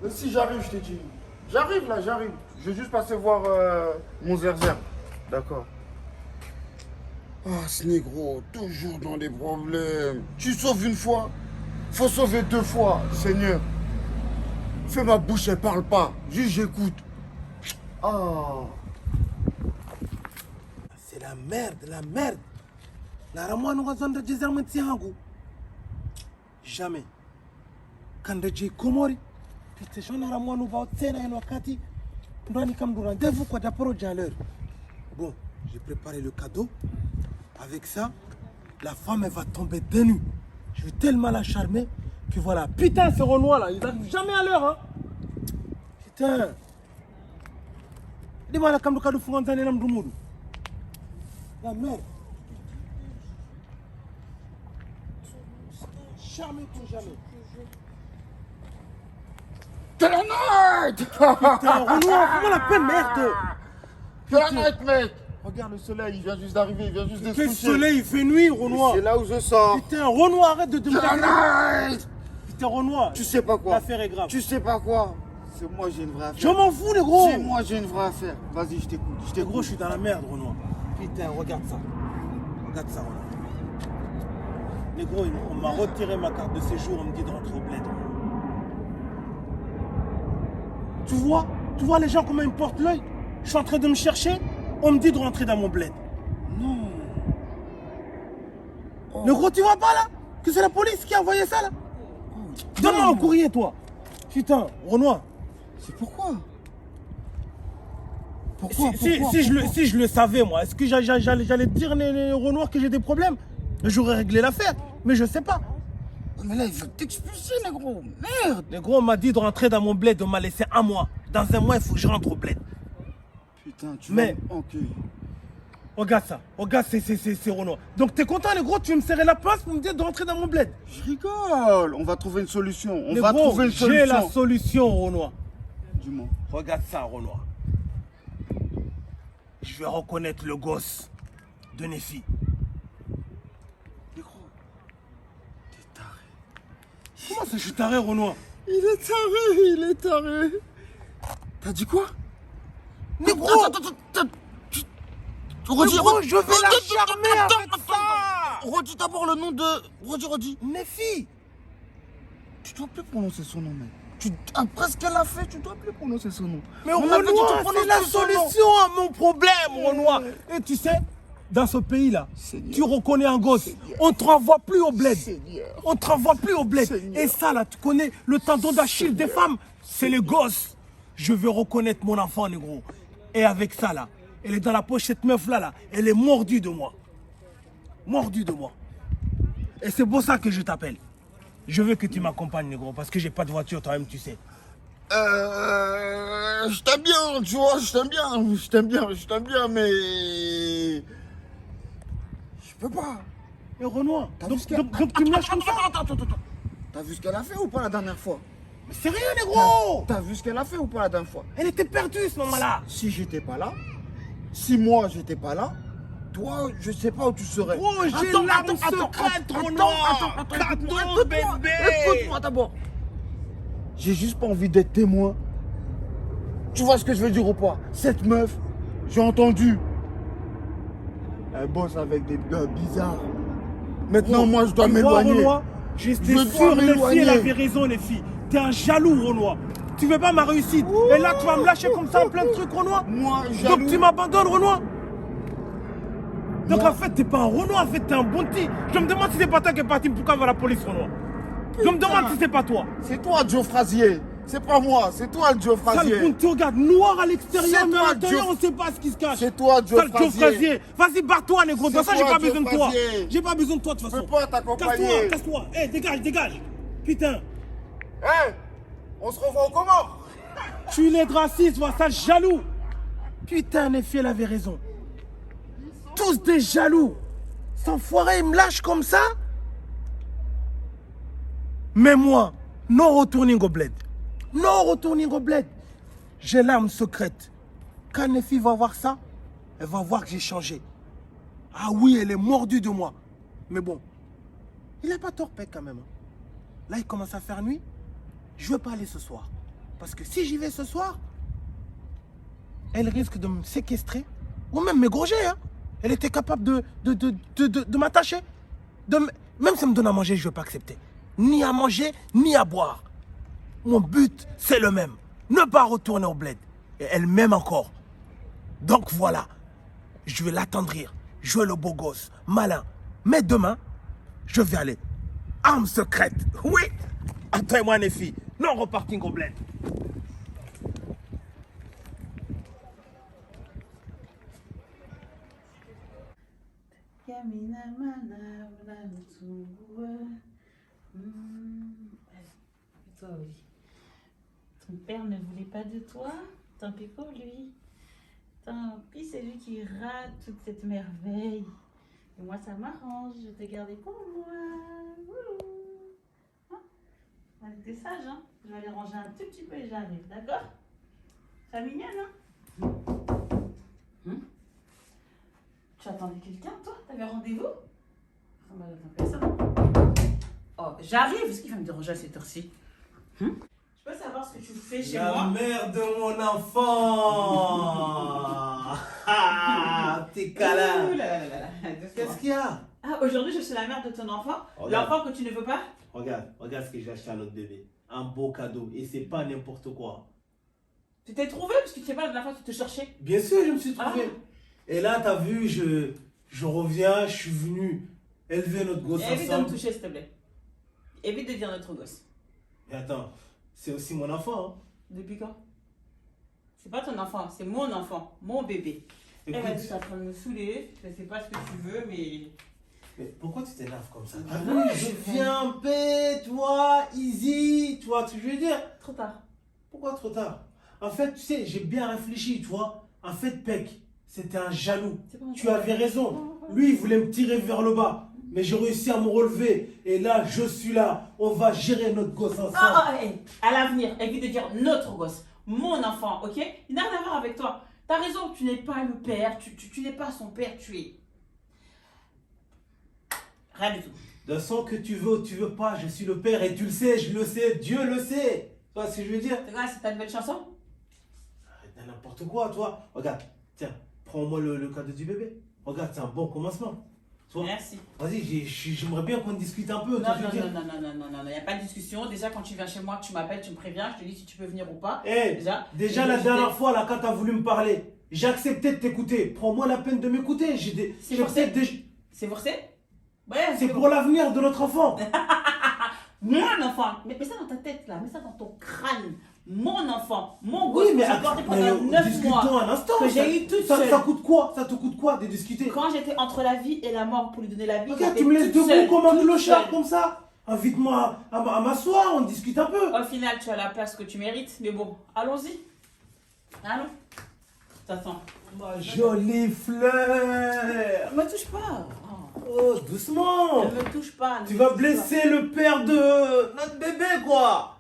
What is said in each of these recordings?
Mais si j'arrive, je t'ai dit. J'arrive là, j'arrive. Je vais juste passer voir mon zerzer. D'accord. Ah, ce négro, toujours dans les problèmes. Tu sauves une fois, faut sauver deux fois, Seigneur. Fais ma bouche, elle parle pas. Juste j'écoute. Ah. C'est la merde, la merde. Naramwa nous avons de désarmer Tiango. Jamais. Quand de J. Komori, putain, je n'aramwa nous va au Tsena et Wakati. Nous allons comme nous rendez-vous quoi d'approche à l'heure. Bon, j'ai préparé le cadeau. Avec ça, la femme elle va tomber de nu. Je vais tellement la charmer que voilà. Putain, ce Renoir là, ils n'arrivent jamais à l'heure, hein. Putain. Dis-moi là, comme le cadeau Fourantan et l'Amdoumoudou. La merde. Jamais pour jamais. T'es la night. Putain, Renoir, fais-moi la peine, merde. T'es la night, mec. Regarde le soleil, il vient juste d'arriver, il vient juste de se Quel coucher. soleil, il fait nuit, Renoir. C'est là où je sors. Putain, Renoir, arrête de me T'es la night. Putain, Renoir. Tu sais pas quoi. L'affaire est grave. Tu sais pas quoi. C'est moi, j'ai une vraie affaire. Je m'en fous, les gros. C'est moi, j'ai une vraie affaire. Vas-y, je t'écoute. Les gros, je suis dans la merde, Renoir. Putain, regarde ça. Regarde ça, Renoir. Les gros, on m'a retiré ma carte de séjour, on me dit de rentrer au bled. Tu vois les gens comment ils me portent l'œil. Je suis en train de me chercher, on me dit de rentrer dans mon bled. Non. Oh. Le gros, tu vois pas là que c'est la police qui a envoyé ça là. Donne-moi un courrier, toi. Putain, Renoir. C'est pourquoi? Si je le savais, moi, est-ce que j'allais dire les Renoir que j'ai des problèmes? J'aurais réglé l'affaire, mais je sais pas. Mais là, il veut t'expulser, négro. Merde. Les gros, on m'a dit de rentrer dans mon bled, on m'a laissé un mois. Dans un mois, il faut que je rentre au bled. Putain, tu Mais- vas... Ok. Regarde ça, regarde, c'est Renoir. Donc t'es content, les gros, tu veux me serrer la pince pour me dire de rentrer dans mon bled? Je rigole. On va trouver une solution. On Les va gros, trouver une solution. j'ai la solution, Renoir. Dis-moi. Regarde ça, Renoir. Je vais reconnaître le gosse de Nefi. Négro, t'es taré. Comment ça, je suis taré, Renoir? Il est taré. T'as dit quoi? Mais gros, Redis, gros, je vais la charmer avec ça. Redis d'abord le nom de... Redis. Nefi. Tu dois plus prononcer son nom, mec. Après ce qu'elle a fait, tu dois plus prononcer son nom. Mais On avait dit, tu Renoir, prononces c'est la plus son nom. solution à mon problème, Renoir. Et tu sais, dans ce pays-là, Seigneur. tu reconnais un gosse, on ne te renvoie plus au bled. Seigneur. On ne te renvoie plus au bled. Seigneur. Et ça, là, tu connais le tendon d'Achille des femmes, c'est les gosses. Je veux reconnaître mon enfant, négro. Et avec ça, là, elle est dans la poche, cette meuf-là, là, elle est mordue de moi. Mordue de moi. Et c'est pour ça que je t'appelle. Je veux que tu m'accompagnes, négro, parce que j'ai pas de voiture, toi-même, tu sais. Je t'aime bien, tu vois, je t'aime bien, mais... Je peux pas. Mais Renoir, T'as donc, vu ce qu'elle- donc tu me lâches comme ça? Attends. T'as vu ce qu'elle a fait ou pas la dernière fois? Mais c'est rien, négro. T'as vu ce qu'elle a fait ou pas la dernière fois? Elle était perdue, ce moment-là. Si j'étais pas là, si moi j'étais pas là, toi, je sais pas où tu serais. Oh, j'ai l'arme secrète, Renoir. Cadeau, bébé. Écoute-moi d'abord. J'ai juste pas envie d'être témoin. Tu vois ce que je veux dire ou pas? Cette meuf, j'ai entendu. Elle bosse avec des gars bizarres. Maintenant, moi, je dois Tu vois, m'éloigner. Renoir, j'étais Je dois sûr, les filles, m'éloigner. elle avait raison, les filles. T'es un jaloux, Renoir. Tu veux pas ma réussite? Et là, tu vas me lâcher comme ça en plein de trucs, Renoir? Moi, jaloux. Donc tu m'abandonnes, Renoir? Donc Moi- en fait, t'es pas un Renoir, en fait, t'es un bon petit. Je me demande si c'est pas toi qui es parti pour voir la police, Renoir. Je me demande si c'est pas toi. C'est toi, Joe Frazier. C'est pas moi, c'est toi, Joe Sale Frazier. Bounty, regarde, noir à l'extérieur, C'est mais toi, à l'intérieur, Joe- on sait pas ce qui se cache. C'est toi, Joe Sale Joe Frazier. Frazier. Vas-y, barre-toi, négro. Dans C'est ça, j'ai toi, pas Joe besoin de toi. Frazier. J'ai pas besoin de toi, de toute Je façon. peux pas t'accompagner. Casse-toi. Eh, dégage. Putain, Hé, on se revoit au comment? tu es une aide raciste, vois ça, jaloux. Putain, Nefi, elle avait raison. Tous des jaloux. Cet enfoiré, il me lâche comme ça. Mais moi, non retourning au bled. Non retourning au bled. J'ai l'arme secrète. Quand Nefi va voir ça, elle va voir que j'ai changé. Ah oui, elle est mordue de moi. Mais bon, il n'a pas tort, Pec, quand même. Là, il commence à faire nuit. Je veux pas aller ce soir. Parce que si j'y vais ce soir, elle risque de me séquestrer ou même m'égorger. Hein. Elle était capable de m'attacher. Même si elle me donne à manger, je ne vais pas accepter. Ni à manger, ni à boire. Mon but, c'est le même. Ne pas retourner au bled. Et elle m'aime encore. Donc voilà, je vais l'attendrir. Jouer le beau gosse, malin. Mais demain, je vais aller. Arme secrète. Oui. Attends-moi, les filles. Non reparting au bled. Yamina mana wala mutsuwa. Toi, oui. Ton père ne voulait pas de toi, tant pis pour lui. Tant pis, c'est lui qui rate toute cette merveille. Et moi, ça m'arrange, je vais te garder pour moi. Hein? T'es sage, hein? Je vais aller ranger un tout petit peu et j'arrive, d'accord? C'est mignonne, hein? Tu attendais quelqu'un, toi? T'avais rendez-vous? Ah bah, attends, personne. Oh, j'arrive! Est-ce qu'il va me déranger à cette heure-ci? Je peux savoir ce que tu fais chez La moi? mère de mon enfant. Ah, petit câlin. Ouh là là là là. Qu'est-ce qu'il y a? Ah, aujourd'hui, je suis la mère de ton enfant? Regarde. L'enfant que tu ne veux pas? Regarde ce que j'ai acheté à notre bébé. Un beau cadeau. Et c'est pas n'importe quoi. Tu t'es trouvé parce que tu sais pas la dernière fois que tu te cherchais? Bien sûr, je me suis trouvé. Et là, t'as vu, je reviens, je suis venu élever notre gosse Évite de me ensemble. toucher, s'il te plaît. Évite de dire notre gosse. Mais attends, c'est aussi mon enfant. Hein. Depuis quand? C'est pas ton enfant, c'est mon enfant, mon bébé. Elle m'a dit, t'es en train de me saouler, je sais pas ce que tu veux, Mais pourquoi tu t'énerves comme ça? Ah, T'as vu, je viens en paix, toi, easy, tu vois ce que je veux dire? Trop tard. Pourquoi trop tard? En fait, tu sais, j'ai bien réfléchi, tu vois. En fait, Peck, c'était un jaloux. Tu avais raison. Lui, il voulait me tirer vers le bas. Mais j'ai réussi à me relever. Et là, je suis là. On va gérer notre gosse ensemble. À l'avenir, évite de dire notre gosse, mon enfant, ok? Il n'a rien à voir avec toi. T'as raison, tu n'es pas le père, tu n'es pas son père, tu es. Rien du tout. De son que tu veux ou tu veux pas, je suis le père et tu le sais, je le sais, Dieu le sait. Tu vois ce que je veux dire? C'est quoi, c'est ta nouvelle chanson? Arrête de n'importe quoi, toi. Regarde, tiens, prends-moi le cadeau du bébé. Regarde, c'est un bon commencement. Toi, Merci. vas-y, j'aimerais bien qu'on discute un peu. Non, tu vois ce que je veux dire? non, il n'y a pas de discussion. Déjà, quand tu viens chez moi, tu m'appelles, tu me préviens, je te dis si tu peux venir ou pas. Eh, déjà la dernière fois, là, quand tu as voulu me parler, j'ai accepté de t'écouter. Prends-moi la peine de m'écouter. C'est forcé? C'est forcé? Ouais, C'est pour l'avenir de notre enfant. Mon enfant! Mais mets ça dans ta tête là, mets ça dans ton crâne. Mon enfant, mon Oui, gosse mais que j'ai porté pendant 9 discutons mois. un instant. Que j'ai eu toute ça seule. coûte quoi? Ça te coûte quoi de discuter? Quand j'étais entre la vie et la mort pour lui donner la vie, Regarde, j'étais tu me laisses toute debout seule, comme un toute clochard, seule. comme ça. Invite-moi à m'asseoir, on discute un peu. Au final, tu as la place que tu mérites. Mais bon, allons-y. Allons. T'attends. Ma jolie fleur. Ne me touche pas. Oh, doucement. Ne me touche pas. Tu vas blesser le père de notre bébé, quoi.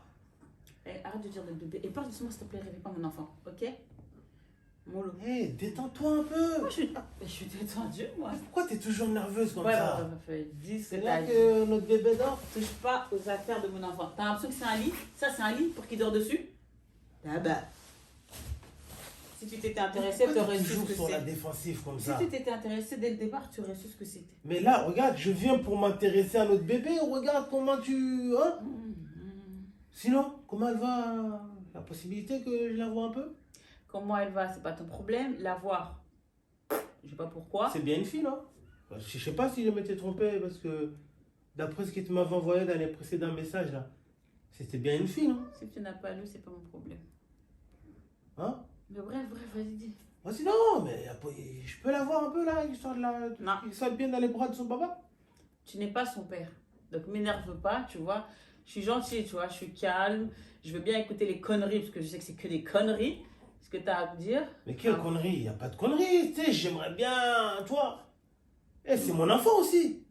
Arrête de dire de bébé. Et parle doucement, s'il te plaît, réveille pas mon enfant. Ok? Mon loup. Hé, détends-toi un peu. Moi, je suis détendue, moi. Pourquoi t'es toujours nerveuse comme Ouais, ça? dis ce C'est que là t'as dit. que notre bébé dort. Touche pas aux affaires de mon enfant. T'as l'impression que c'est un lit? Ça, c'est un lit pour qu'il dort dessus? Ah bah. Si tu t'étais intéressé, tu aurais su ce toujours que sur la c'est. défensive comme Si ça. tu t'étais intéressé dès le départ, tu aurais su ce que c'était. Mais là, regarde, je viens pour m'intéresser à notre bébé. Regarde comment tu... Hein? Sinon, comment elle va? La possibilité que je la vois un peu? Comment elle va, c'est pas ton problème. La voir, je sais pas pourquoi. C'est bien une fille, non? Je sais pas si je m'étais trompé parce que d'après ce que tu m'avais envoyé dans les précédents messages là, c'était bien une fille, non? Si tu n'as pas lu, c'est pas mon problème. Hein? Mais bref, vas-y, dis. Vas-y, non, mais je peux la voir un peu là, histoire Non. histoire de bien dans les bras de son papa? Tu n'es pas son père. Donc m'énerve pas, tu vois. Je suis gentille, tu vois, je suis calme. Je veux bien écouter les conneries, parce que je sais que c'est que des conneries. Ce que tu as à me dire. Mais quelle connerie? Il n'y a pas de connerie, tu sais, j'aimerais bien, toi. Eh, c'est mon enfant aussi.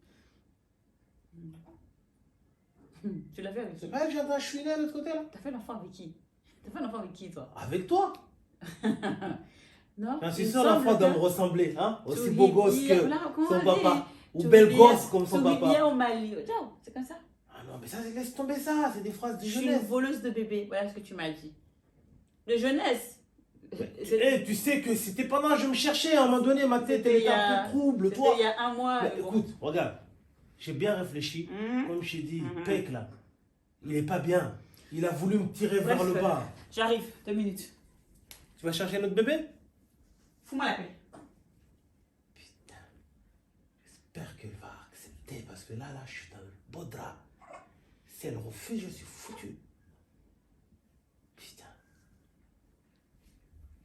Tu l'as fait avec qui? C'est pas elle que j'ai un chouiner de l'autre côté là? T'as fait l'enfant avec qui? T'as fait l'enfant avec qui, toi? Avec toi? Non? C'est il sûr, semble l'enfant doit que me ressembler, hein? tu Aussi ris beau gosse bien, que voilà, comment son aller? papa. Ou Tu belle ris gosse bien- comme son tu ris papa. bien au Mali. Ciao, c'est comme ça. Ah non, mais ça, laisse tomber ça, c'est des phrases de Je suis jeunesse. une voleuse de bébé. Voilà ce que tu m'as dit. de jeunesse. Eh, tu sais que c'était pendant que je me cherchais, à un moment donné, ma tête elle était un peu trouble, C'était toi. il y a un mois. Mais écoute, regarde, j'ai bien réfléchi. Mhm. Comme je t'ai dit, Mhm. Peck là, il est pas bien. Il a voulu me tirer Bref, vers le bas. J'arrive, 2 minutes. Tu vas chercher notre bébé? Fous-moi la paix. Putain, j'espère qu'elle va accepter parce que là, je suis dans le beau drap. Si elle refuse, je suis foutu. Putain.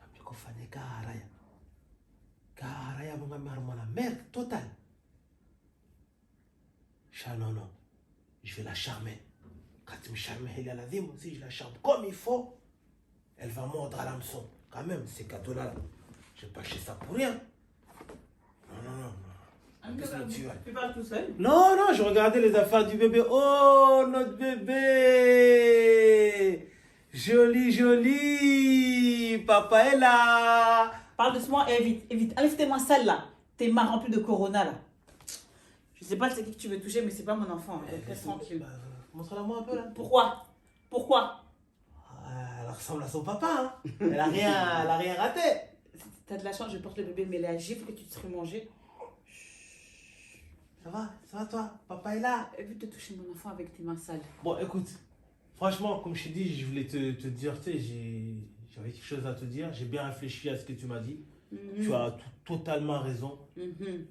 Namiko fane Kaharaya. Kaharaya, mon la merde totale. Non, non, je vais la charmer. Quand tu me charmes, elle a la vie, moi aussi je la charme comme il faut. Elle va mordre à l'hameçon. Quand même, ces cadeaux-là, je n'ai pas acheté ça pour rien. Non, non, non. Tu parles tout seul? Non, non, je regardais les affaires du bébé. Oh, notre bébé! Joli, joli! Papa est là! Parle doucement et vite, et vite. Enlève tes mains sales là. Tes mains remplies de corona là. Je sais pas c'est qui que tu veux toucher, mais c'est pas mon enfant. Donc reste tranquille. Montre-la moi un peu là. Pourquoi? Pourquoi? Elle ressemble à son papa, hein. Elle a rien raté. T'as de la chance, je porte le bébé, mais la gifle que tu te serais mangé. Ça va toi? Papa est là. Évite de toucher mon enfant avec tes mains sales. Bon, écoute, franchement, comme je t'ai dit, je voulais te dire, tu sais, j'avais quelque chose à te dire. J'ai bien réfléchi à ce que tu m'as dit. Tu as totalement raison. Il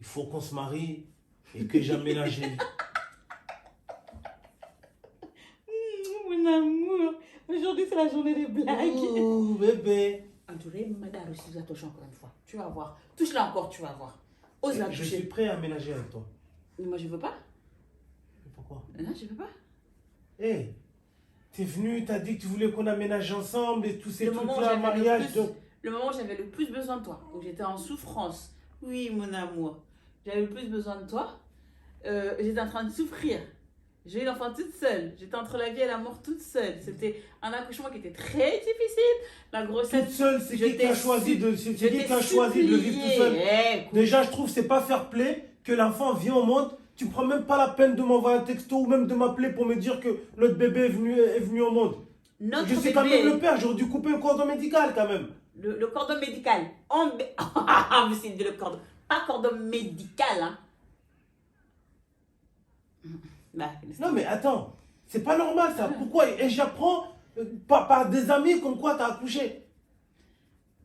faut qu'on se marie et que j'aménage. Mon amour, aujourd'hui c'est la journée des blagues. Oh, bébé. Entouré, madame, si vous touché encore une fois. Tu vas voir. Touche-la encore, tu vas voir. Ose la Je toucher. suis prêt à aménager avec toi. Mais moi je veux pas. Mais pourquoi? Non, je veux pas. Hé, t'es venu, t'as dit que tu voulais qu'on aménage ensemble et tous ces Le moment où trucs-là, j'avais mariage. le moment où j'avais le plus besoin de toi, où j'étais en souffrance. Oui, mon amour. J'avais le plus besoin de toi. J'étais en train de souffrir. J'ai eu l'enfant toute seule. J'étais entre la vie et la mort toute seule. C'était un accouchement qui était très difficile. La grossesse. Toute seule, c'est qui qui a choisi de le vivre tout supplié. seul? Écoute. Déjà, je trouve que c'est pas fair play que l'enfant vient au monde. Tu prends même pas la peine de m'envoyer un texto ou même de m'appeler pour me dire que notre bébé est venu au monde. Notre Je suis bébé, quand même le père, j'aurais dû couper le cordon médical quand même. le cordon médical. Vous c'est le cordon. Pas cordon médical, hein. Bah, Non mais attends, c'est pas normal ça. Pourquoi? Et j'apprends par des amis comme quoi t'as accouché.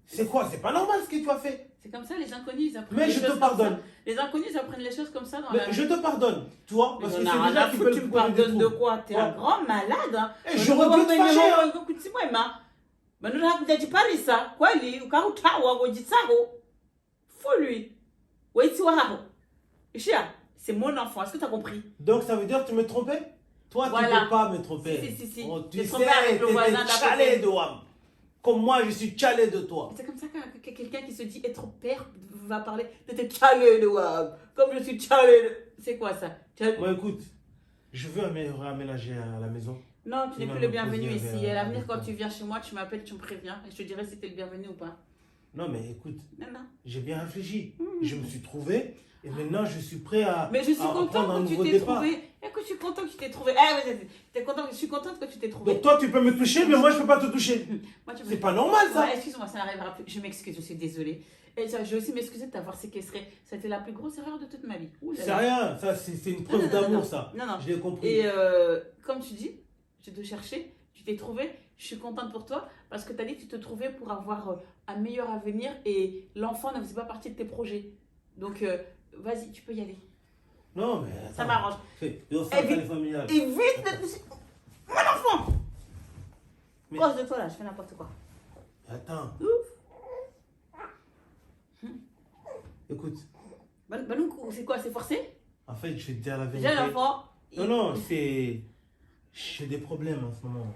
C'est quoi? C'est pas normal ce que tu as fait. c'est comme ça, les inconnus, ils apprennent Mais les je choses te comme pardonne. ça. Les inconnus, ils apprennent les choses comme ça dans Mais la vie. je te pardonne, toi, parce que Mais c'est on a rien déjà à qui foutre, veulent tu me causer des pardonnes de troubles. quoi? T'es un Ouais. grand malade, hein. Eh, j'aurais dû te fâcher, hein. Mais nous avons dit pas ça. Quoi, lui? Ou quand tu as dit ça, fou lui. Oui, tu vois. C'est mon enfant, est-ce que tu as compris? Donc ça veut dire que tu me trompais? Toi, Voilà. tu ne peux pas me tromper. Si. Oh, tu T'es sais, trompé avec le voisin d'à t'es côté. chalé de Wam. Comme moi, je suis chalé de toi. C'est comme ça que quelqu'un qui se dit être père va parler de te chaler de wab. Comme je suis chalé de... C'est quoi ça? Bon, écoute, je veux réaménager à la maison. Non, tu n'es Non, plus le non, bienvenu poser ici. avec- À l'avenir, avec quand toi. tu viens chez moi, tu m'appelles, tu me préviens. Et je te dirai si tu es le bienvenu ou pas. Non, mais écoute, Non. j'ai bien réfléchi. Je me suis trouvé et maintenant je suis prêt à. Mais je suis à contente prendre un que tu nouveau t'es départ. trouvé. Écoute, je suis contente que tu t'es trouvé. Je suis contente que tu t'es trouvé. Donc toi, tu peux me toucher, mais moi, je peux pas te toucher. Moi, tu C'est pas normal ça. Ouais, excuse-moi, ça n'arrivera plus. Je m'excuse, je suis désolée. Et je vais aussi m'excuser de t'avoir séquestré. C'était la plus grosse erreur de toute ma vie. Ouh là C'est là. rien, ça, c'est une preuve Non, non, non, d'amour, non. ça. Non, non. Je l'ai compris. Et comme tu dis, je te cherchais, tu t'es trouvé. Je suis contente pour toi parce que tu as dit que tu te trouvais pour avoir un meilleur avenir et l'enfant ne faisait pas partie de tes projets. Donc, vas-y, tu peux y aller. Non, mais. Attends. Ça m'arrange. On Et vite- les familiales. Évite de toucher mon enfant. Mais- Cause de toi là, je fais n'importe quoi. Attends. Écoute, Balou, c'est quoi? C'est forcé? en fait, je vais te dire la vérité. Déjà l'enfant. Non, c'est. J'ai des problèmes en ce moment,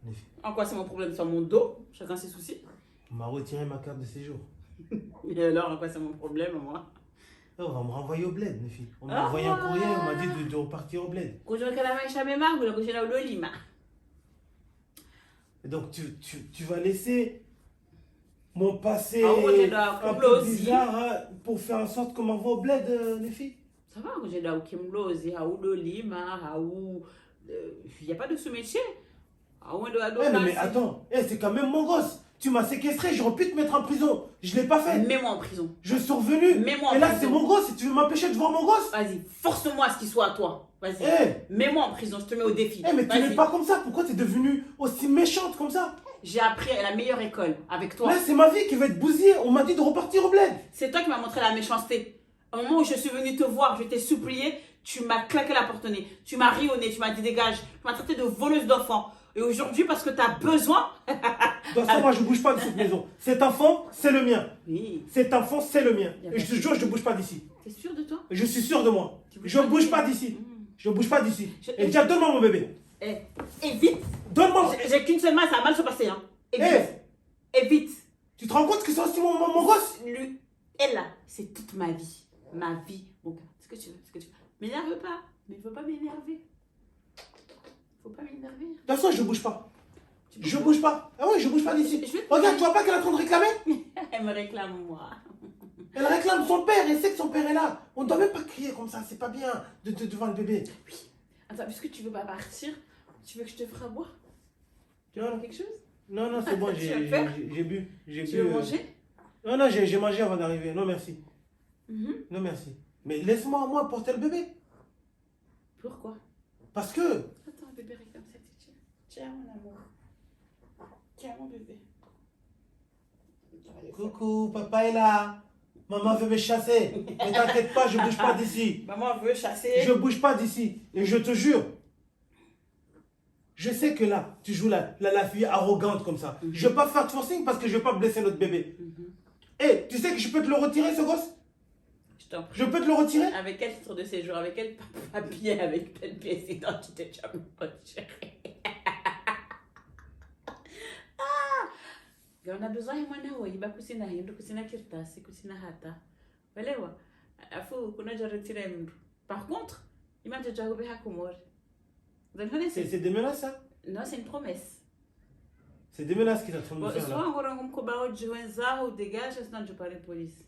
les filles. En quoi c'est mon problème? Sur mon dos? Chacun ses soucis. On m'a retiré ma carte de séjour. Et alors, en quoi c'est mon problème, moi? On va me renvoyer au bled, les filles. On m'a Ah. envoyé un courrier, on m'a dit de repartir au bled. Kujua kala maisha mema, gula kujua na ulolima. Et donc, tu vas laisser mon passé Ah, moi, j'ai la un couple peu aussi. bizarre hein, pour faire en sorte qu'on m'envoie au bled, les filles. Ça va, kujua na ukimlozi, haulolima, hau... Il n'y a pas de sous-métier. Eh, non, mais attends, c'est quand même mon gosse. Tu m'as séquestré, j'aurais pu te mettre en prison. Je l'ai pas fait. Mets-moi en prison. Je suis revenu. Mets-moi en Et là, prison. c'est mon gosse. Et tu veux m'empêcher de voir mon gosse? Vas-y, force-moi à ce qu'il soit à toi. Vas-y. Mets-moi en prison, je te mets au défi. Mais tu n'es pas comme ça. Pourquoi tu es devenue aussi méchante comme ça? J'ai appris à la meilleure école avec toi. Là, c'est ma vie qui va être bousillée. On m'a dit de repartir au bled. C'est toi qui m'as montré la méchanceté. Au moment où je suis venue te voir, je t'ai supplié, tu m'as claqué la porte au nez. Tu m'as ri au nez, tu m'as dit dégage. Tu m'as traité de voleuse d'enfants. Et aujourd'hui, parce que tu as besoin... De toute façon, moi, je bouge pas de cette maison. Cet enfant, c'est le mien. Oui. Cet enfant, c'est le mien. Et je te jure, je ne bouge pas d'ici. T'es sûr de toi? Je suis sûr de moi. Je ne bouge pas d'ici. Je ne bouge pas d'ici. Et déjà, donne-moi mon bébé. Et vite. Donne-moi. J'ai qu'une seule main, ça va mal se passer. Hein. Et vite. Et vite. Tu te rends compte que c'est aussi mon gosse? Lui, elle là, c'est toute ma vie. Ma vie, mon gars. Ce que tu veux, ce que tu veux. M'énerve pas. Mais il faut pas m'énerver. Faut pas m'énerver. De toute façon, je ne bouge pas. Je bouge pas. Ah ouais, je bouge pas d'ici. Regarde, tu vois pas qu'elle est en train de réclamer? Elle me réclame moi. Elle réclame son père, elle sait que son père est là. On ne doit même pas crier comme ça, c'est pas bien devant le bébé. Oui. Attends, puisque tu veux pas partir, tu veux que je te ferai boire? Tu Non. veux quelque chose? Non, c'est bon, Tu veux faire? j'ai bu. Tu veux manger? Non, j'ai mangé avant d'arriver. Non, merci. Non, merci. Mais laisse-moi, moi, porter le bébé. Pourquoi? Parce que... Attends, le bébé est comme ça, tiens, mon amour. Tiens, mon bébé. Coucou, papa est là. Maman veut me chasser. Ne t'inquiète pas, je bouge pas d'ici. Maman veut chasser. Je bouge pas d'ici. Et je te jure, je sais que là, tu joues la fille arrogante comme ça. Je vais pas faire de forcing parce que je vais pas blesser notre bébé. Et tu sais que je peux te le retirer, ce gosse? Je t'en prie. Je peux te le retirer? Avec quel titre de séjour? Avec quel papier? Avec quelle pièce d'identité tu as me retiré? On a besoin ya mwana huyo iba kusina hindu kusina kirtasi kusina hata welewa afu kuna jaretire mndu par contre imanje jagobe hakumori vous allez connaître C'est des menaces, ça? non c'est une promesse C'est des menaces qu'il est en train de me faire soit là. ngora ngumkoba ojiwenza ou dégage sinon je parle police.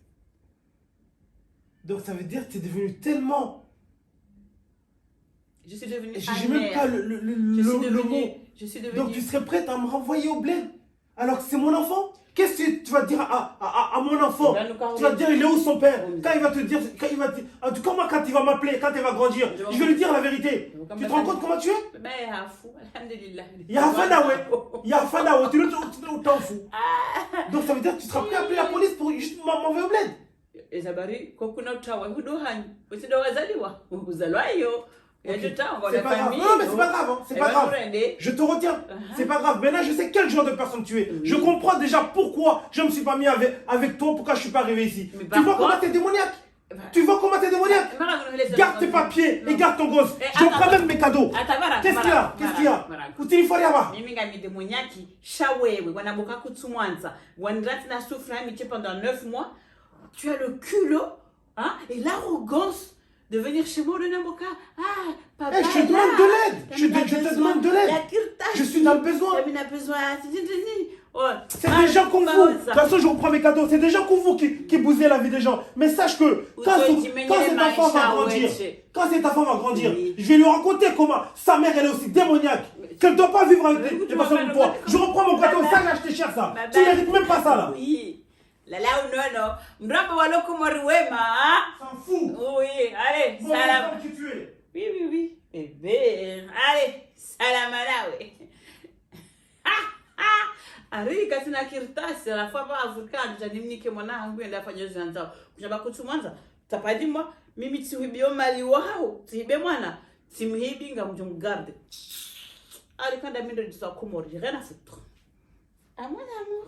Donc ça veut dire que tu es devenu tellement... Je suis devenue J'ai même pas le mot. Je suis devenue... Donc tu serais prête à me renvoyer au bled alors que c'est mon enfant? Qu'est-ce que tu vas dire à mon enfant? Tu vas te dire il est où son père? Quand il va te dire, en tout cas moi quand il va m'appeler, quand il va grandir, je vais lui dire la vérité. Tu te rends compte comment tu es? Il y a Fanawe, tu le t'en fous. Donc ça veut dire que tu seras prêt à appeler la police pour juste m'envoyer au bled? Okay. C'est pas grave. Non, mais c'est pas grave. Hein. C'est pas grave. Je te retiens. C'est pas grave. Maintenant, je sais quel genre de personne tu es. Je comprends déjà pourquoi je me suis pas mis avec toi, pourquoi je suis pas arrivé ici. Tu vois comment t'es démoniaque? Tu vois comment t'es démoniaque? Garde tes papiers et garde ton gosse. Je prends même mes cadeaux. Qu'est-ce qu'il y a? Qu'est-ce qu'il y a? Utilifariaba. Mimi ngami démoniaque, shawewe, wanaboka kutsumwanza, wandrati na souffre pendant 9 mois. Tu as le culot, hein, et l'arrogance de venir chez moi, le Namboka. Ah, papa. Hey, je te demande de l'aide. Je te demande de l'aide. Je suis dans le besoin. C'est des gens qu'on vous. De toute façon, je reprends mes cadeaux. C'est des gens qu'on vous qui bousillent la vie des gens. Mais sache que quand cet enfant va grandir, je vais lui raconter comment sa mère elle est aussi démoniaque. Qu'elle ne doit pas vivre avec des personnes comme toi. Je reprends mon cadeau. Ça, j'ai acheté cher ça. Tu mérites même pas ça là. Oui. Lala unono, mramba waloko moriwema. S'en fout. Oui, allez, bon, salam. Qui tu es. Oui. Bébé, allez, salamana, oui. Ari katina kirtasi la fois pas avukana janimnike mwanangu enda fanya zanza. Kunyaba kutumanza. Tapadi moi, mimi tsihibio mali wao. Tsibe mwana. Tsimhibi ngamjumgarde. Ari kanda mindo disa komori, rien à foutre. À mon amour.